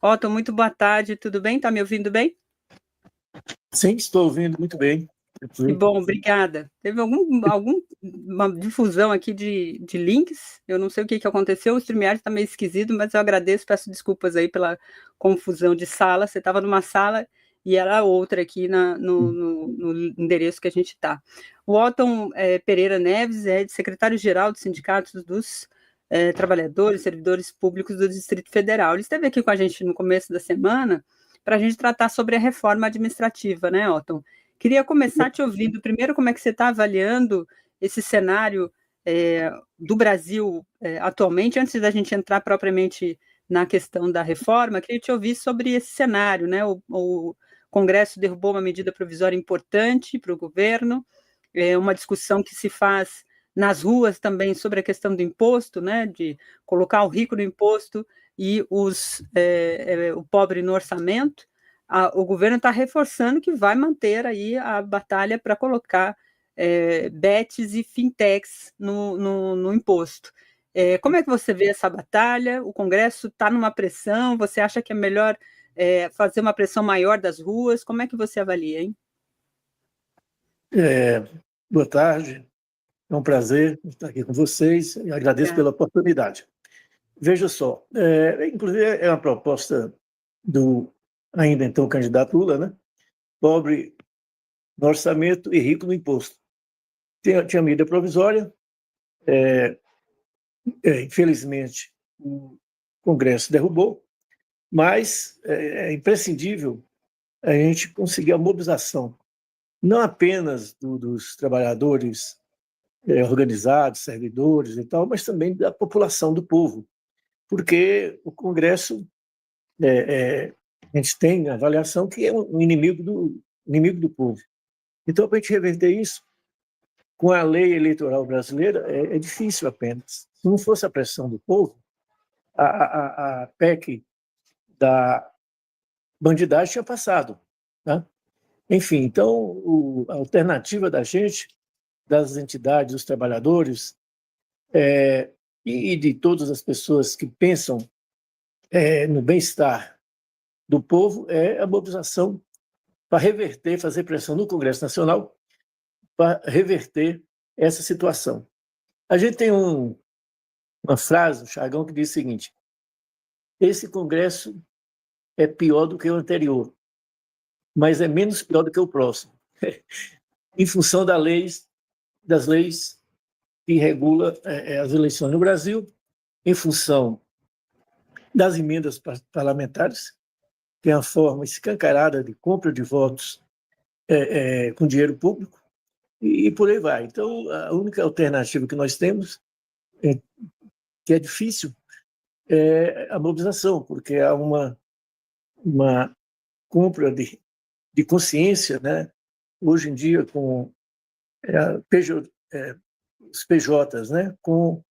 Otton, muito boa tarde, tudo bem? Está me ouvindo bem? Sim, estou ouvindo muito bem. Que bom, obrigada. Teve alguma difusão aqui de links, eu não sei o que aconteceu, o StreamYard está meio esquisito, mas eu agradeço, peço desculpas aí pela confusão de sala, você estava numa sala e era outra aqui no endereço que a gente está. O Otton Pereira Neves é secretário-geral dos sindicatos dos trabalhadores, servidores públicos do Distrito Federal. Ele esteve aqui com a gente no começo da semana para a gente tratar sobre a reforma administrativa, né, Otton? Queria começar te ouvindo. Primeiro, como é que você está avaliando esse cenário do Brasil atualmente? Antes da gente entrar propriamente na questão da reforma, queria te ouvir sobre esse cenário, né? O Congresso derrubou uma medida provisória importante para o governo, uma discussão que se faz nas ruas também sobre a questão do imposto, né? De colocar o rico no imposto e o pobre no orçamento. O governo está reforçando que vai manter aí a batalha para colocar bets e fintechs no imposto. Como é que você vê essa batalha? O Congresso está numa pressão? Você acha que é melhor fazer uma pressão maior das ruas? Como é que você avalia, hein? Boa tarde, é um prazer estar aqui com vocês e agradeço pela oportunidade. Veja só, inclusive é uma proposta do ainda então candidato Lula, né? Pobre no orçamento e rico no imposto. Tinha medida provisória, infelizmente o Congresso derrubou, mas é imprescindível a gente conseguir a mobilização, não apenas dos trabalhadores organizados, servidores e tal, mas também da população, do povo, porque o Congresso, a gente tem a avaliação que é um inimigo do povo. Então, para a gente reverter isso, com a lei eleitoral brasileira, é difícil apenas. Se não fosse a pressão do povo, a PEC da bandidagem tinha passado. Tá? Enfim, então, a alternativa da gente, das entidades, dos trabalhadores, e de todas as pessoas que pensam no bem-estar do povo, é a mobilização para reverter, fazer pressão no Congresso Nacional para reverter essa situação. A gente tem uma frase, um jargão, que diz o seguinte: esse Congresso é pior do que o anterior, mas é menos pior do que o próximo, em função das leis que regulam as eleições no Brasil, em função das emendas parlamentares, que é uma forma escancarada de compra de votos com dinheiro público, e por aí vai. Então, a única alternativa que nós temos, que é difícil, é a mobilização, porque há uma compra de consciência, né? Hoje em dia, com os PJs, né? Com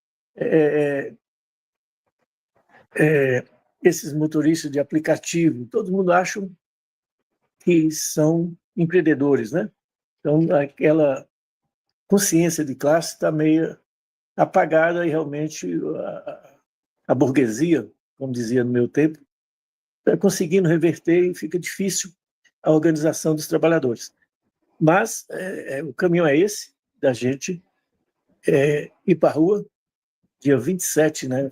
esses motoristas de aplicativo, todo mundo acha que são empreendedores, né? Então, aquela consciência de classe está meio apagada e realmente a burguesia, como dizia no meu tempo, está conseguindo reverter e fica difícil a organização dos trabalhadores. Mas o caminho é esse, da gente ir para a rua, dia 27, né,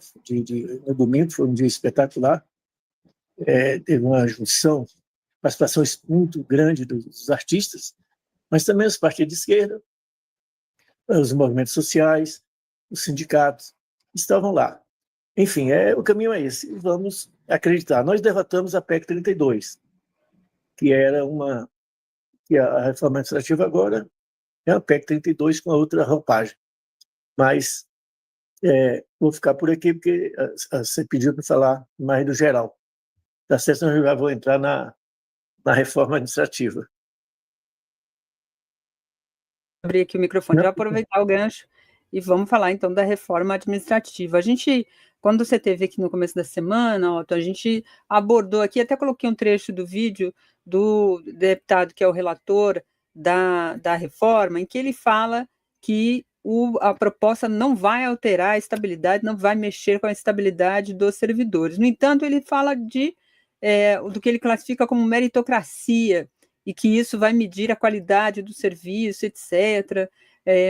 no domingo, foi um dia espetacular, teve uma junção, participação muito grande dos artistas, mas também os partidos de esquerda, os movimentos sociais, os sindicatos estavam lá. Enfim, o caminho é esse. Vamos acreditar. Nós derrotamos a PEC 32, que era que a reforma administrativa agora é a PEC 32 com a outra roupagem. Mas vou ficar por aqui porque você pediu para falar mais do geral. Da sessão eu já vou entrar na reforma administrativa. Abrir aqui o microfone, vou aproveitar o gancho e vamos falar então da reforma administrativa. A gente, quando você esteve aqui no começo da semana, Otto, a gente abordou aqui, até coloquei um trecho do vídeo do deputado que é o relator da reforma, em que ele fala que a proposta não vai alterar a estabilidade, não vai mexer com a estabilidade dos servidores. No entanto, ele fala de do que ele classifica como meritocracia, e que isso vai medir a qualidade do serviço, etc.,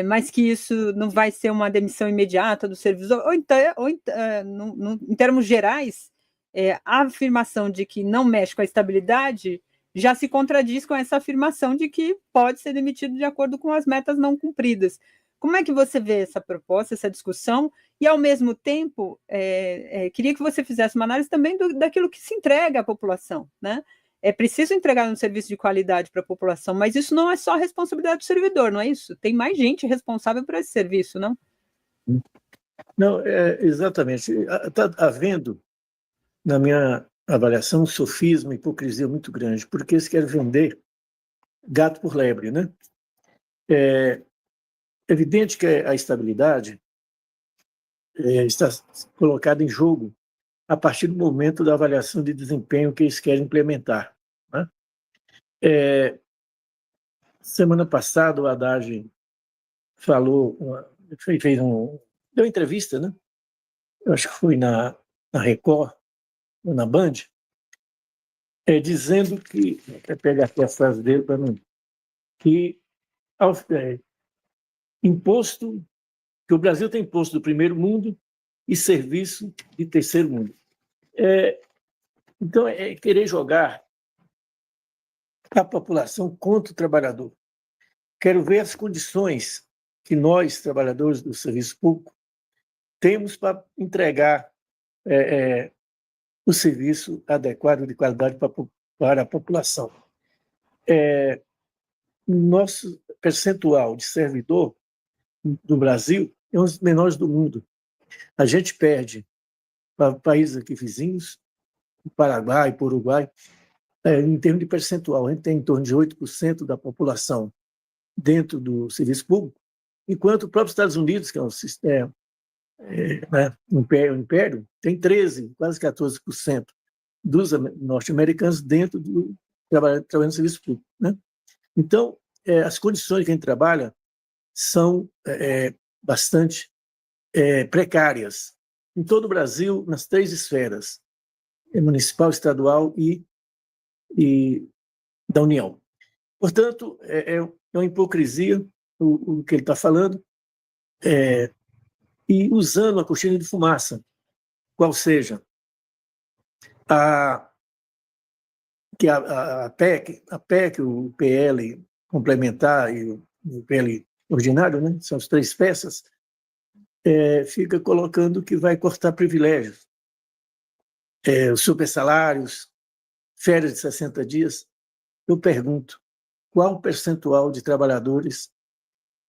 mas que isso não vai ser uma demissão imediata do servidor, em termos gerais, a afirmação de que não mexe com a estabilidade já se contradiz com essa afirmação de que pode ser demitido de acordo com as metas não cumpridas. Como é que você vê essa proposta, essa discussão? E, ao mesmo tempo, queria que você fizesse uma análise também daquilo que se entrega à população, né? É preciso entregar um serviço de qualidade para a população, mas isso não é só a responsabilidade do servidor, não é isso? Tem mais gente responsável por esse serviço, não? Não, exatamente. Está havendo, na minha avaliação, um sofisma, hipocrisia muito grande, porque eles querem vender gato por lebre, né? É evidente que a estabilidade está colocada em jogo a partir do momento da avaliação de desempenho que eles querem implementar, né? Semana passada, o Haddad falou, deu entrevista, né? Eu acho que foi na Record, ou na Band, dizendo que, vou pegar aqui a frase dele para mim, que imposto, que o Brasil tem imposto do primeiro mundo e serviço de terceiro mundo. Então, querer jogar a população contra o trabalhador. Quero ver as condições que nós, trabalhadores do serviço público, temos para entregar o serviço adequado de qualidade para a população. Nosso percentual de servidor do Brasil é um dos menores do mundo. A gente perde para países aqui vizinhos, Paraguai, Uruguai, em termos de percentual, a gente tem em torno de 8% da população dentro do serviço público, enquanto o próprio Estados Unidos, que é um sistema, império, tem 13%, quase 14% dos norte-americanos dentro do trabalhando no serviço público, né? Então, as condições que a gente trabalha são bastante precárias em todo o Brasil, nas 3 esferas, municipal, estadual e da União. Portanto, é uma hipocrisia o que ele está falando, e usando a cortina de fumaça, qual seja que a PEC, o PL complementar e o PL ordinário, né, são as 3 peças, fica colocando que vai cortar privilégios, os supersalários, férias de 60 dias. Eu pergunto, qual o percentual de trabalhadores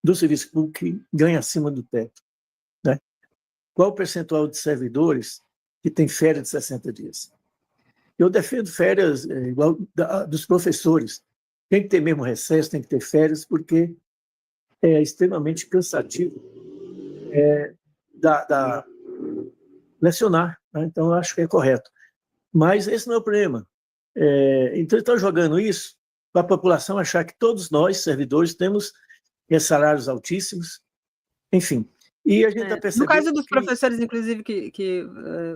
do serviço público que ganha acima do teto, né? Qual o percentual de servidores que tem férias de 60 dias? Eu defendo férias igual dos professores. Tem que ter mesmo recesso, tem que ter férias, porque é extremamente cansativo lecionar, né? Então, eu acho que é correto. Mas esse não é o problema. Então, estão jogando isso para a população achar que todos nós, servidores, temos salários altíssimos, enfim. E a gente está percebendo. No caso dos professores, inclusive, que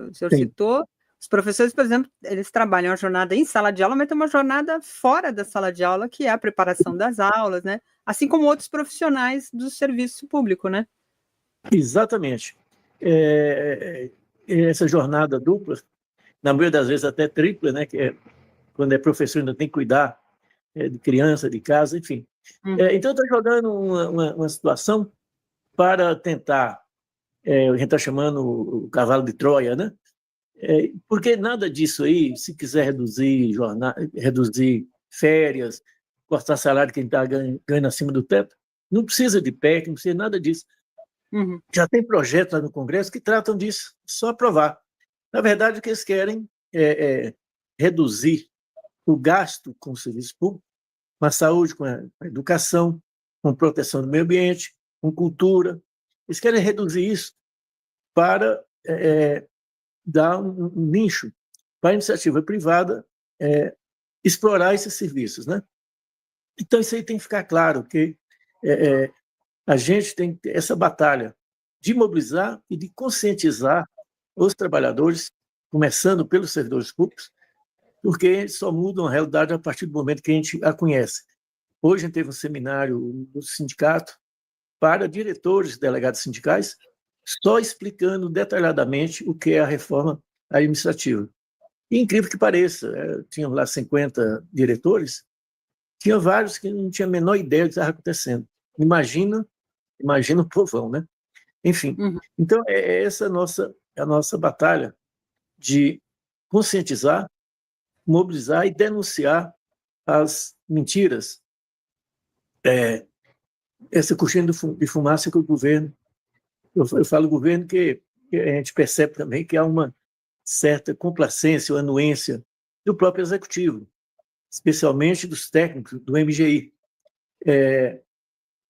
o senhor citou, os professores, por exemplo, eles trabalham a jornada em sala de aula, mas tem uma jornada fora da sala de aula, que é a preparação das aulas, né? Assim como outros profissionais do serviço público, né? Exatamente. Essa jornada dupla, na maioria das vezes até tripla, né? Que quando é professor ainda tem que cuidar de criança, de casa, enfim. Então, está jogando uma situação para tentar, a gente está chamando o cavalo de Troia, né? Porque nada disso aí, se quiser reduzir férias, cortar salário de quem está ganhando acima do teto, não precisa de PEC, não precisa de nada disso. Já tem projetos lá no Congresso que tratam disso, só aprovar. Na verdade, o que eles querem é reduzir o gasto com o serviço público, com a saúde, com a educação, com proteção do meio ambiente, com cultura. Eles querem reduzir isso para dar um nicho para a iniciativa privada explorar esses serviços, né? Então, isso aí tem que ficar claro, que a gente tem que ter essa batalha de mobilizar e de conscientizar os trabalhadores, começando pelos servidores públicos, porque só mudam a realidade a partir do momento que a gente a conhece. Hoje a gente teve um seminário no sindicato para diretores e delegados sindicais, só explicando detalhadamente o que é a reforma administrativa. E, incrível que pareça, tinham lá 50 diretores, tinha vários que não tinham a menor ideia do que estava acontecendo. Imagina o povão, né? Enfim, então essa a nossa batalha de conscientizar, mobilizar e denunciar as mentiras, essa cortina de fumaça que o governo, eu falo governo que a gente percebe também que há uma certa complacência ou anuência do próprio executivo, especialmente dos técnicos do MGI.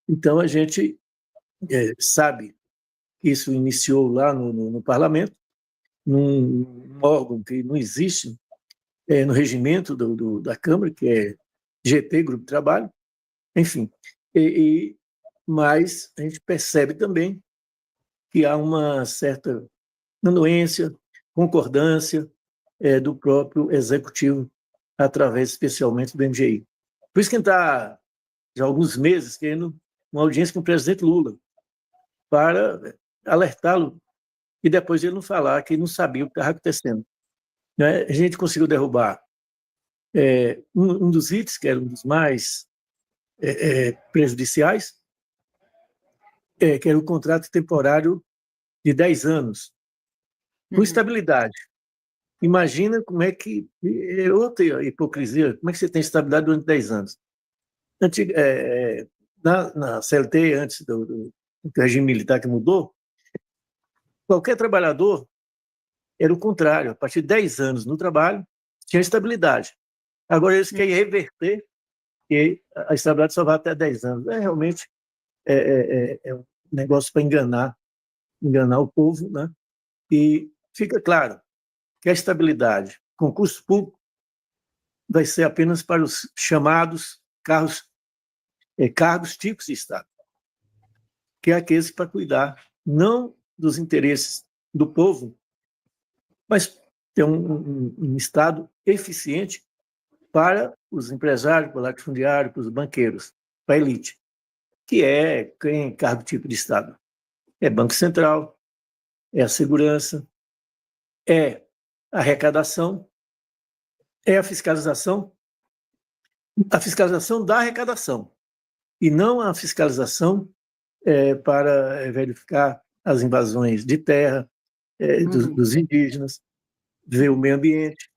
Então, a gente sabe que isso iniciou lá no parlamento, num órgão que não existe no regimento da Câmara, que é GT, Grupo de Trabalho, enfim. Mas a gente percebe também que há uma certa anuência, concordância do próprio executivo, através especialmente do MGI. Por isso que a gente está, já há alguns meses, querendo uma audiência com o presidente Lula, para alertá-lo e depois ele não falar que não sabia o que estava acontecendo. Né? A gente conseguiu derrubar um dos itens, que era um dos mais prejudiciais, que era o contrato temporário de 10 anos, com estabilidade. Imagina como é que... outra hipocrisia, como é que você tem estabilidade durante 10 anos? Na CLT, antes do regime militar que mudou, qualquer trabalhador era o contrário. A partir de 10 anos no trabalho, tinha estabilidade. Agora eles querem reverter que a estabilidade só vai até 10 anos. Realmente um negócio para enganar o povo, né? E fica claro que a estabilidade, concurso público, vai ser apenas para os chamados cargos típicos de Estado, que é aqueles para cuidar não dos interesses do povo, mas ter um Estado eficiente para os empresários, para o latifundiário, para os banqueiros, para a elite, que é quem cargo tipo de Estado. É Banco Central, é a segurança, é a arrecadação, é a fiscalização da arrecadação, e não a fiscalização para verificar as invasões de terra dos indígenas, ver o meio ambiente.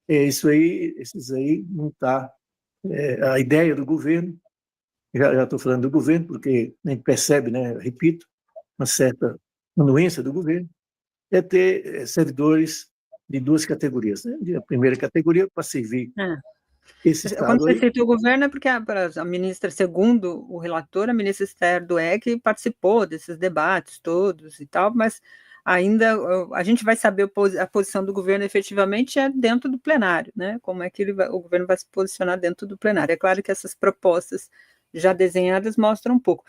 Esses aí não está. A ideia do governo, já estou falando do governo, porque a gente percebe, né, repito, uma certa anuência do governo, é ter servidores de duas categorias. Né? A primeira categoria para servir esse Quando Estado você aí. cita o governo, é porque a ministra, segundo o relator, a ministra Esther Dweck participou desses debates todos e tal, mas ainda a gente vai saber a posição do governo efetivamente dentro do plenário, né? Como é que o governo vai se posicionar dentro do plenário. É claro que essas propostas já desenhadas mostram um pouco.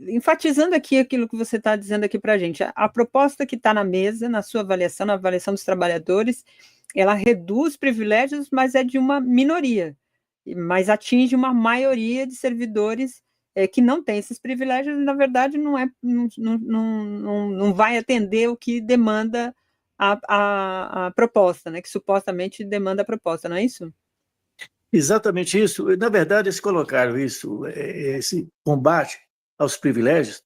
Enfatizando aqui aquilo que você está dizendo aqui para a gente, a proposta que está na mesa, na sua avaliação, na avaliação dos trabalhadores, ela reduz privilégios, mas é de uma minoria, mas atinge uma maioria de servidores que não tem esses privilégios, e, na verdade, não vai atender o que demanda a proposta, né? Que supostamente demanda a proposta, não é isso? Exatamente isso. Na verdade, eles colocaram esse combate aos privilégios,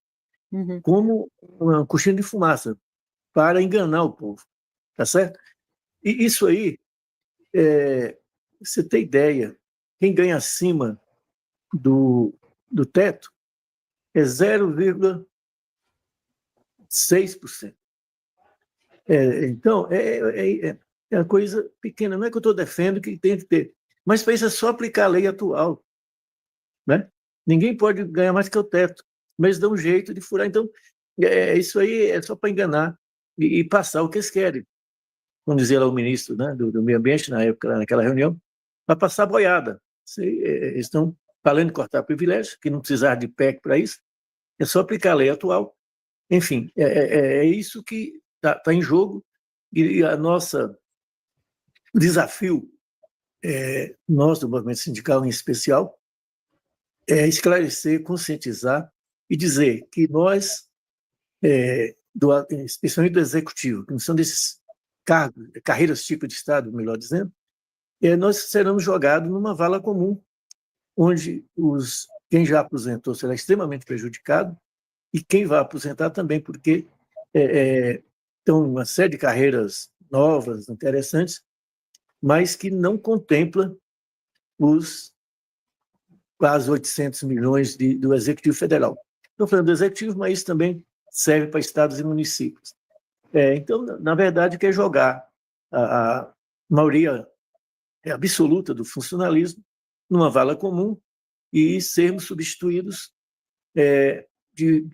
como uma cortina de fumaça para enganar o povo, tá certo? E isso aí, você tem ideia, quem ganha acima do teto é 0,6%. Então, é uma coisa pequena. Não é que eu estou defendendo que tem que ter, mas para isso é só aplicar a lei atual. Né? Ninguém pode ganhar mais que o teto, mas dá um jeito de furar. Então, isso aí é só para enganar e passar o que eles querem. Como dizia lá o ministro, né, do Meio Ambiente, na época, naquela reunião, para passar a boiada. Eles estão falando de cortar privilégios, que não precisar de PEC para isso, é só aplicar a lei atual. Enfim, é isso que está em jogo, e a nossa O desafio nós, do movimento sindical em especial, é esclarecer, conscientizar e dizer que nós, especialmente do executivo, que não são desses cargos, carreiras tipo de Estado, melhor dizendo, nós seremos jogados numa vala comum, onde quem já aposentou será extremamente prejudicado e quem vai aposentar também, porque estão uma série de carreiras novas, interessantes, mas que não contempla os quase 800 milhões do Executivo Federal. Estou falando do Executivo, mas isso também serve para estados e municípios. Então, na verdade, quer jogar a maioria absoluta do funcionalismo numa vala comum e sermos substituídos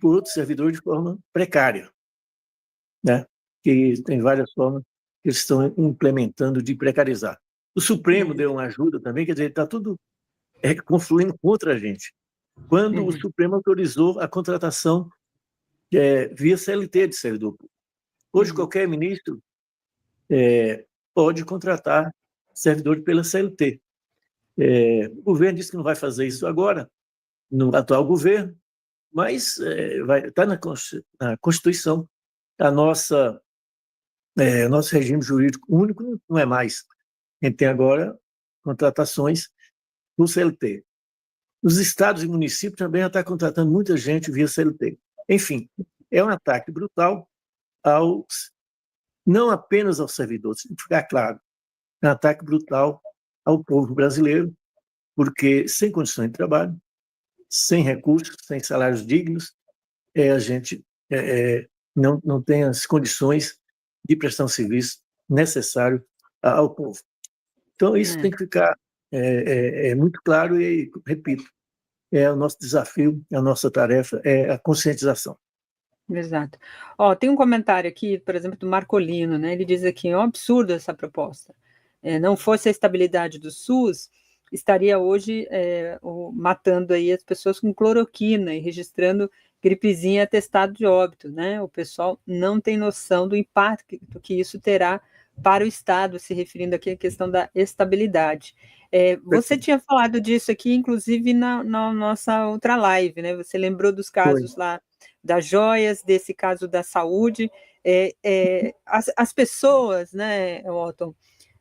por outros servidores de forma precária, né? Que tem várias formas que eles estão implementando de precarizar. O Supremo deu uma ajuda também, quer dizer, está tudo confluindo contra a gente. Quando o Supremo autorizou a contratação via CLT de servidor público. Hoje, qualquer ministro pode contratar servidor pela CLT. O governo disse que não vai fazer isso agora, no atual governo, mas está na Constituição. Nosso regime jurídico único não é mais. A gente tem agora contratações por CLT. Os estados e municípios também já estão contratando muita gente via CLT. Enfim, é um ataque brutal não apenas aos servidores, tem que ficar claro, é um ataque brutal ao povo brasileiro, porque sem condições de trabalho, sem recursos, sem salários dignos, a gente não tem as condições de prestar um serviço necessário ao povo. Então, isso tem que ficar muito claro e, repito, o nosso desafio, a nossa tarefa é a conscientização. Exato. Tem um comentário aqui, por exemplo, do Marcolino, né? Ele diz aqui, é um absurdo essa proposta. Não fosse a estabilidade do SUS, estaria hoje matando aí as pessoas com cloroquina e registrando gripezinha atestado de óbito, né? O pessoal não tem noção do impacto que isso terá para o Estado, se referindo aqui à questão da estabilidade. Você tinha falado disso aqui, inclusive, na nossa outra live, né? Você lembrou dos casos lá das joias, desse caso da saúde. As pessoas, né, Otton,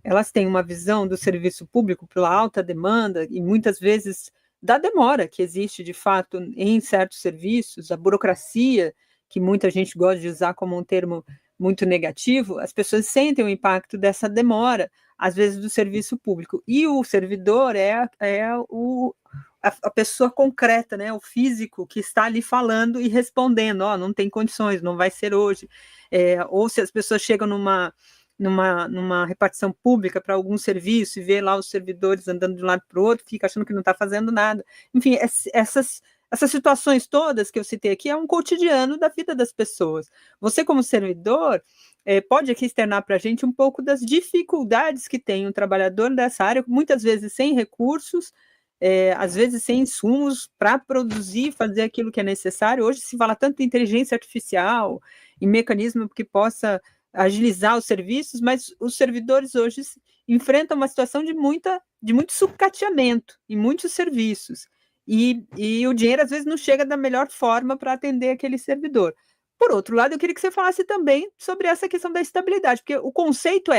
elas têm uma visão do serviço público pela alta demanda e muitas vezes da demora que existe, de fato, em certos serviços, a burocracia, que muita gente gosta de usar como um termo muito negativo, as pessoas sentem o impacto dessa demora, às vezes, do serviço público. E o servidor a pessoa concreta, né, o físico que está ali falando e respondendo, não tem condições, não vai ser hoje. Ou se as pessoas chegam numa repartição pública para algum serviço e vê lá os servidores andando de um lado para o outro, fica achando que não está fazendo nada. Enfim, essas situações todas que eu citei aqui é um cotidiano da vida das pessoas. Você, como servidor, pode aqui externar para a gente um pouco das dificuldades que tem um trabalhador dessa área, muitas vezes sem recursos, às vezes sem insumos para produzir, fazer aquilo que é necessário. Hoje se fala tanto de inteligência artificial e mecanismo que possa agilizar os serviços, mas os servidores hoje enfrentam uma situação de muito sucateamento em muitos serviços, e o dinheiro às vezes não chega da melhor forma para atender aquele servidor. Por outro lado, eu queria que você falasse também sobre essa questão da estabilidade, porque o conceito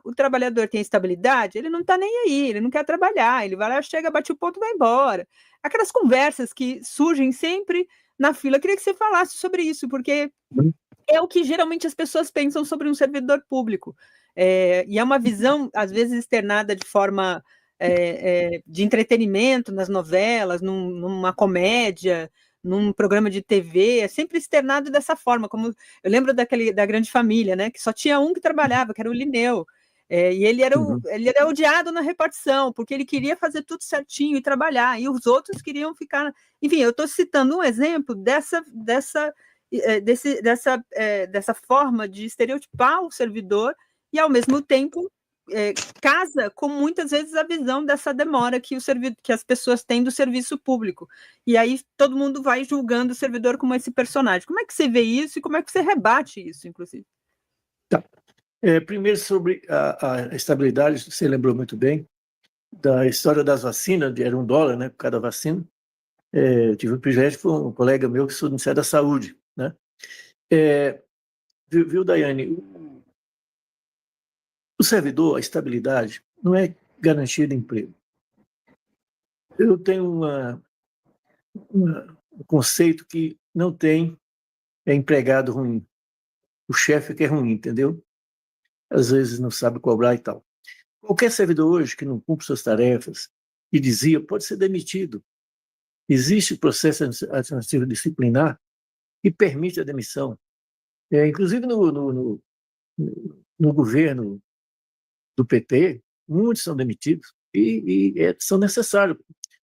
o trabalhador tem estabilidade, ele não está nem aí, ele não quer trabalhar, ele vai lá, chega, bate o ponto e vai embora. Aquelas conversas que surgem sempre na fila, eu queria que você falasse sobre isso, porque é o que geralmente as pessoas pensam sobre um servidor público. E é uma visão, às vezes, externada de forma de entretenimento nas novelas, numa comédia, num programa de TV, é sempre externado dessa forma. Como eu lembro da Grande Família, né, que só tinha um que trabalhava, que era o Linneu. E ele era odiado na repartição, porque ele queria fazer tudo certinho e trabalhar, e os outros queriam ficar. Enfim, eu estou citando um exemplo dessa forma de estereotipar o servidor e, ao mesmo tempo, casa com muitas vezes a visão dessa demora que as pessoas têm do serviço público. E aí todo mundo vai julgando o servidor como esse personagem. Como é que você vê isso e como é que você rebate isso, inclusive? Tá. Primeiro, sobre a estabilidade, você lembrou muito bem da história das vacinas, era $1, né, por cada vacina. Eu tive o privilégio com um colega meu que sou do Ministério da Saúde, né? Viu, Daiane? O servidor, a estabilidade, não é garantia de emprego. Eu tenho um conceito que não tem empregado ruim. O chefe que é ruim, entendeu? Às vezes não sabe cobrar e tal. Qualquer servidor hoje que não cumpre suas tarefas e dizia pode ser demitido. Existe o processo administrativo disciplinar que permite a demissão. Inclusive no governo do PT, muitos são demitidos e são necessários,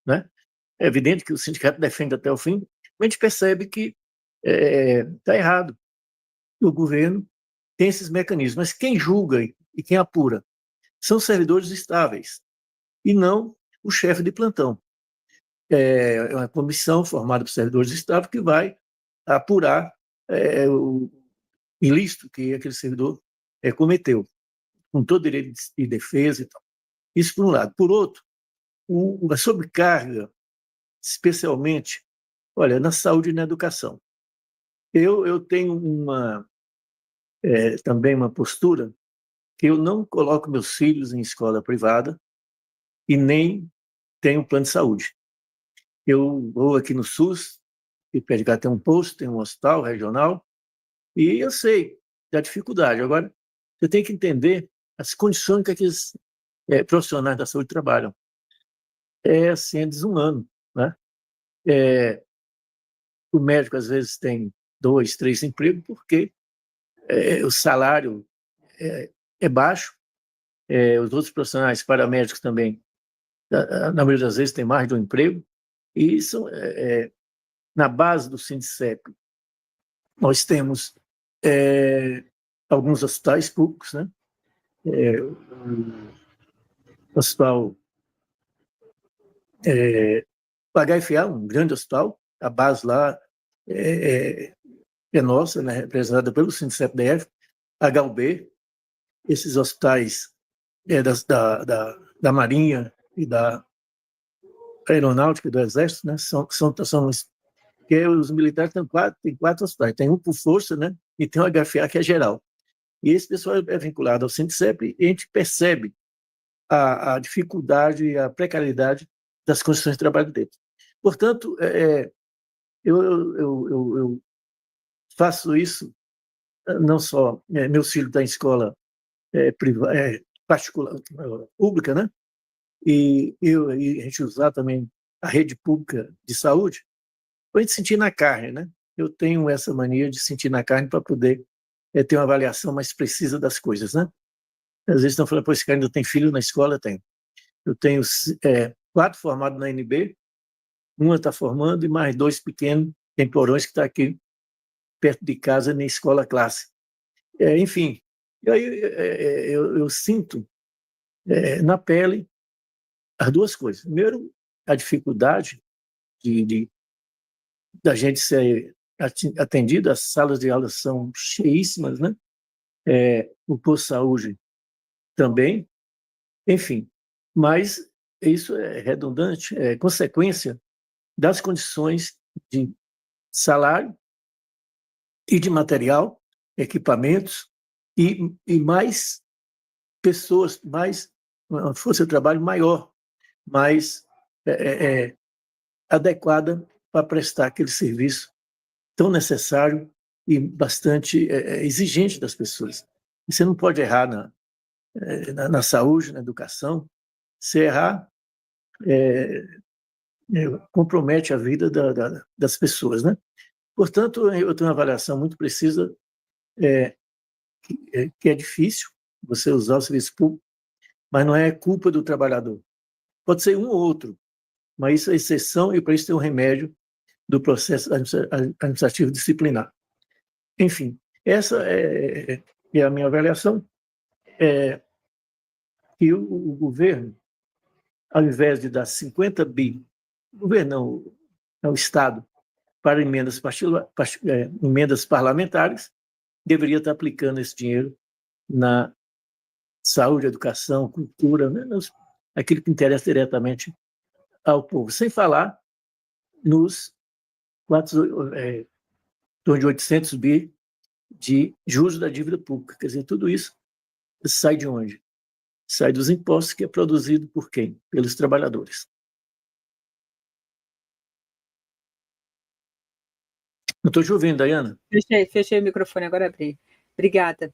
né? É evidente que o sindicato defende até o fim, mas a gente percebe que está errado. O governo tem esses mecanismos, mas quem julga e quem apura são servidores estáveis e não o chefe de plantão. É uma comissão formada por servidores estáveis que vai apurar o ilícito que aquele servidor cometeu, com todo direito de defesa e tal. Isso por um lado. Por outro, a sobrecarga, especialmente, olha, na saúde e na educação. Eu tenho também uma postura que eu não coloco meus filhos em escola privada e nem tenho plano de saúde. Eu vou aqui no SUS, e perto de cá tem um posto, tem um hospital regional, e eu sei da dificuldade. Agora, você tem que entender as condições que aqueles profissionais da saúde trabalham. Assim, é desumano, né? O médico, às vezes, tem 2, 3 empregos porque o salário é baixo. Os outros profissionais paramédicos também, na maioria das vezes, têm mais de um emprego. E isso, na base do Sindicep, nós temos alguns hospitais públicos, né? O hospital o HFA, um grande hospital, a base lá é nossa, né, representada pelo Sindicep-DF, HUB, esses hospitais da Marinha e da Aeronáutica e do Exército, né, são que os militares têm quatro hospitais, tem um por força, né, e tem o HFA que é geral. E esse pessoal é vinculado ao Sindicep e a gente percebe a dificuldade e a precariedade das condições de trabalho deles. Portanto, eu faço isso, não só meu filho está em escola particular, pública, né? E a gente usar também a rede pública de saúde, para a gente sentir na carne, né? Eu tenho essa mania de sentir na carne para poder ter uma avaliação mais precisa das coisas, né? Às vezes estão falando, pô, esse cara ainda tem filho na escola? Tem. Eu tenho 4 formados na NB, uma está formando e mais 2 pequenos, tem Porões que está aqui perto de casa, na escola classe. Enfim, e aí eu sinto na pele as duas coisas. Primeiro, a dificuldade da gente ser atendido, as salas de aula são cheíssimas, né? O posto de saúde também, enfim. Mas isso é redundante, é consequência das condições de salário e de material, equipamentos e mais pessoas, mais uma força de trabalho maior, mais adequada para prestar aquele serviço tão necessário e bastante exigente das pessoas. E você não pode errar na saúde, na educação. Se errar, compromete a vida das pessoas, né? Portanto, eu tenho uma avaliação muito precisa, que é difícil você usar o serviço público, mas não é culpa do trabalhador. Pode ser um ou outro, mas isso é exceção e para isso tem um remédio do processo administrativo disciplinar. Enfim, essa é a minha avaliação, que o governo, ao invés de dar 50 bi, o governo não, o Estado, para emendas parlamentares, deveria estar aplicando esse dinheiro na saúde, educação, cultura, né? Aquilo que interessa diretamente ao povo. Sem falar nos em torno de 800 bi de juros da dívida pública. Quer dizer, tudo isso sai de onde? Sai dos impostos, que é produzido por quem? Pelos trabalhadores. Não estou te ouvindo, Dayana? Fechei o microfone, agora abri. Obrigada.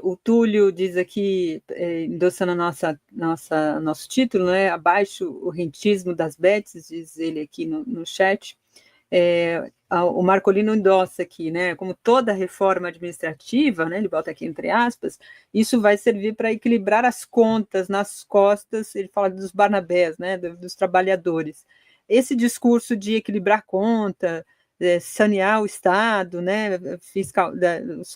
O Túlio diz aqui, endossando nosso título, né, abaixo o rentismo das bets, diz ele aqui no chat. O Marcolino endossa aqui, né, como toda reforma administrativa, né, ele bota aqui entre aspas, isso vai servir para equilibrar as contas nas costas, ele fala dos Barnabés, né, dos trabalhadores. Esse discurso de equilibrar conta, sanear o Estado, né, fiscal,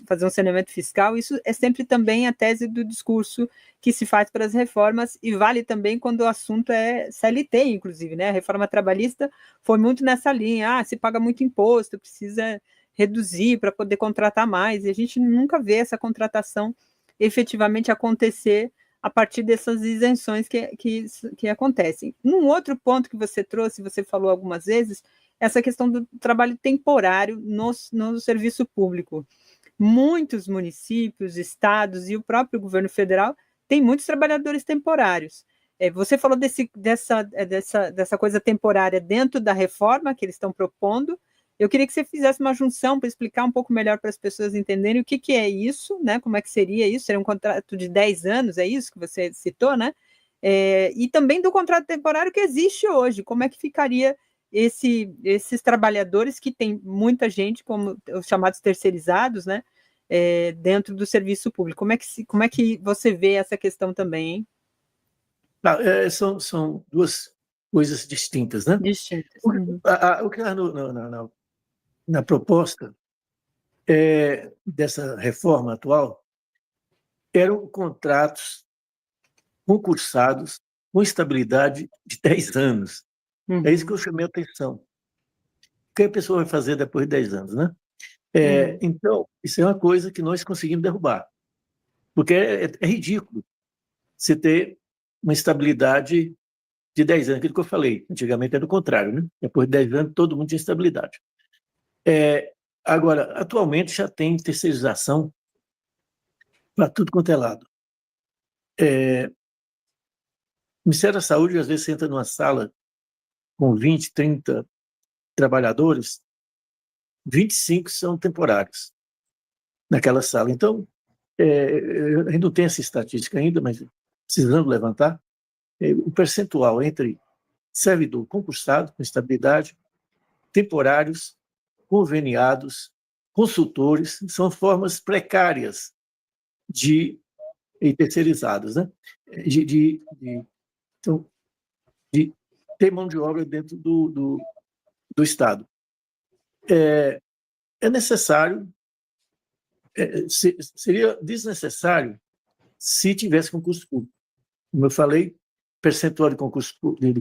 fazer um saneamento fiscal, isso é sempre também a tese do discurso que se faz para as reformas, e vale também quando o assunto é CLT, inclusive, né, a reforma trabalhista foi muito nessa linha, se paga muito imposto, precisa reduzir para poder contratar mais, e a gente nunca vê essa contratação efetivamente acontecer a partir dessas isenções que acontecem. Um outro ponto que você trouxe, você falou algumas vezes, essa questão do trabalho temporário no serviço público. Muitos municípios, estados e o próprio governo federal têm muitos trabalhadores temporários. Você falou dessa coisa temporária dentro da reforma que eles estão propondo. Eu queria que você fizesse uma junção para explicar um pouco melhor para as pessoas entenderem o que é isso, né? Como é que seria isso? Seria um contrato de 10 anos, é isso que você citou, né? E também do contrato temporário que existe hoje, como é que ficaria esses trabalhadores que tem muita gente, como os chamados terceirizados, né, dentro do serviço público. Como é que você vê essa questão também, hein? São duas coisas distintas, né? Distintas. Uhum. O que está na proposta dessa reforma atual eram contratos concursados com estabilidade de 10 anos. Uhum. É isso que eu chamei a atenção. O que a pessoa vai fazer depois de 10 anos, né? Então, isso é uma coisa que nós conseguimos derrubar. Porque é ridículo você ter uma estabilidade de 10 anos, aquilo que eu falei. Antigamente era o contrário, né? Depois de 10 anos, todo mundo tinha estabilidade. Agora, atualmente já tem terceirização para tudo quanto é lado. O Ministério da Saúde, às vezes, você entra numa sala com 20, 30 trabalhadores, 25 são temporários naquela sala. Então, a gente não tem essa estatística ainda, mas precisando levantar, o percentual entre servidor concursado, com estabilidade, temporários, conveniados, consultores, são formas precárias de terceirizados, né? Então, de ter mão de obra dentro do Estado. É necessário, seria desnecessário se tivesse concurso público. Como eu falei, percentual de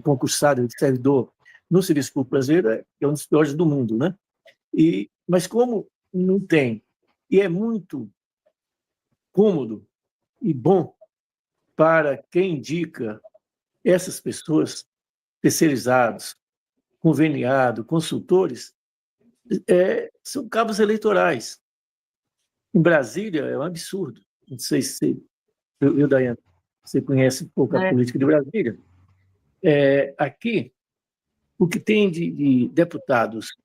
concursado, de servidor no serviço público brasileiro é um dos piores do mundo, né? Mas como não tem, e é muito cômodo e bom para quem indica essas pessoas, terceirizados, conveniados, consultores, são cabos eleitorais. Em Brasília é um absurdo. Não sei se eu, Dayana, você conhece um pouco a política de Brasília. Aqui, o que tem de deputados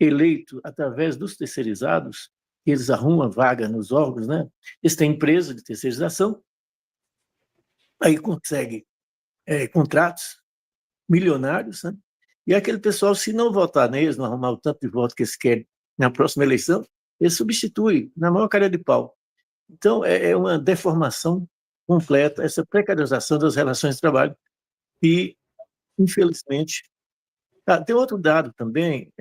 eleitos através dos terceirizados, eles arrumam vaga nos órgãos, né? Eles têm empresa de terceirização, aí conseguem contratos milionários, né? E aquele pessoal, se não votar neles, não arrumar o tanto de voto que eles querem na próxima eleição, eles substituem na maior cara de pau. Então, é uma deformação completa, essa precarização das relações de trabalho. E, infelizmente, tem outro dado também,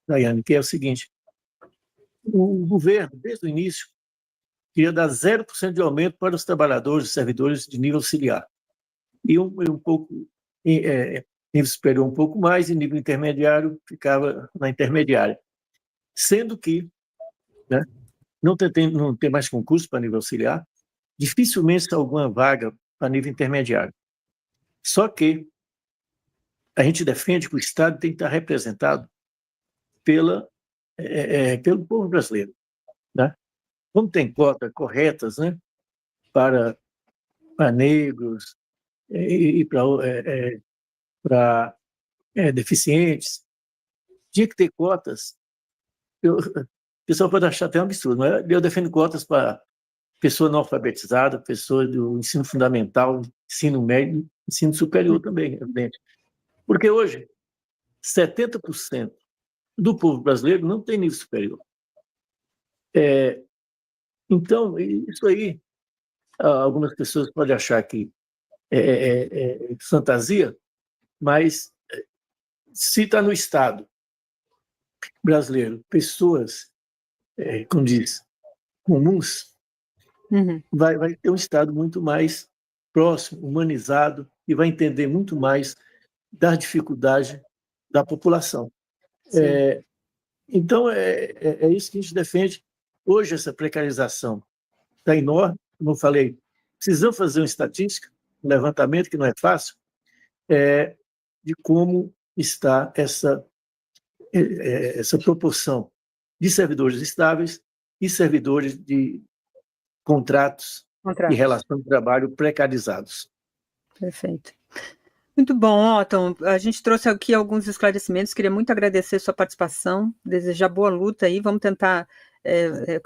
Daiane, que é o seguinte: o governo, desde o início, queria dar 0% de aumento para os trabalhadores e servidores de nível auxiliar. E um pouco, nível superior um pouco mais, e nível intermediário ficava na intermediária. Sendo que, né, não tem mais concurso para nível auxiliar, dificilmente sai alguma vaga para nível intermediário. Só que a gente defende que o Estado tem que estar representado pelo povo brasileiro, né? Como tem cotas corretas, né, para negros e para deficientes, tinha que ter cotas. O pessoal pode achar até um absurdo, mas eu defendo cotas para pessoa não alfabetizada, pessoa do ensino fundamental, ensino médio, ensino superior também, evidente. Porque hoje, 70% do povo brasileiro não tem nível superior. Então, isso aí, algumas pessoas podem achar que é fantasia, mas se está no Estado brasileiro pessoas, como diz, comuns, vai ter um Estado muito mais próximo, humanizado, e vai entender muito mais da dificuldade da população. Então, é isso que a gente defende. Hoje, essa precarização está enorme, como eu falei, precisamos fazer uma estatística, um levantamento, que não é fácil, de como está essa proporção de servidores estáveis e servidores de contratos e relação de trabalho precarizados. Perfeito. Muito bom, Otton. A gente trouxe aqui alguns esclarecimentos. Queria muito agradecer sua participação, desejar boa luta aí. Vamos tentar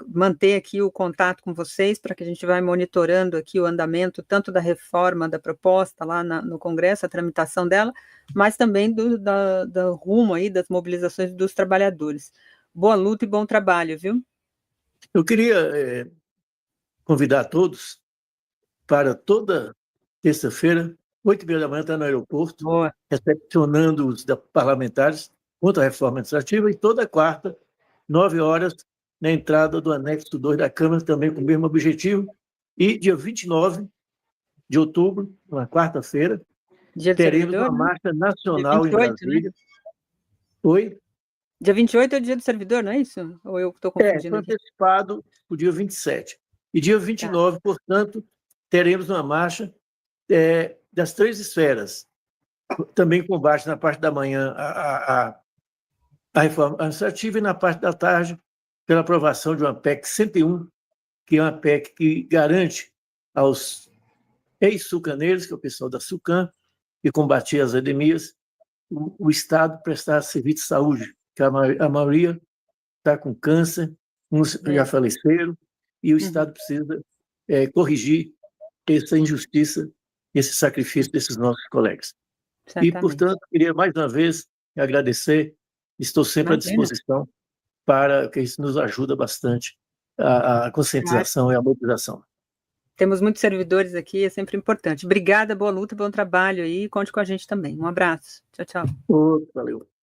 manter aqui o contato com vocês para que a gente vá monitorando aqui o andamento tanto da reforma da proposta lá no Congresso, a tramitação dela, mas também do rumo aí das mobilizações dos trabalhadores. Boa luta e bom trabalho, viu? Eu queria convidar todos para toda terça-feira, 8h30 da manhã, estar no aeroporto, recepcionando os parlamentares contra a reforma administrativa, e toda quarta, 9h, na entrada do anexo 2 da Câmara, também com o mesmo objetivo. E dia 29 de outubro, uma quarta-feira, teremos uma marcha nacional em Brasília. Né? Oi? Dia 28 é o dia do servidor, não é isso? Ou eu estou confundindo aqui? Antecipado o dia 27. E dia 29, portanto, teremos uma marcha das 3 esferas. Também combate na parte da manhã a reforma administrativa e na parte da tarde pela aprovação de uma PEC 101, que é uma PEC que garante aos ex-sucaneiros, que é o pessoal da SUCAM, que combatia as endemias, o Estado prestar serviço de saúde, que a maioria está com câncer, uns já faleceram, e o Estado precisa corrigir essa injustiça, esse sacrifício desses nossos colegas. Certamente. E, portanto, queria mais uma vez agradecer, estou sempre à disposição para que isso nos ajuda bastante a conscientização e a mobilização. Temos muitos servidores aqui, é sempre importante. Obrigada, boa luta, bom trabalho aí, conte com a gente também. Um abraço. Tchau, tchau. Valeu.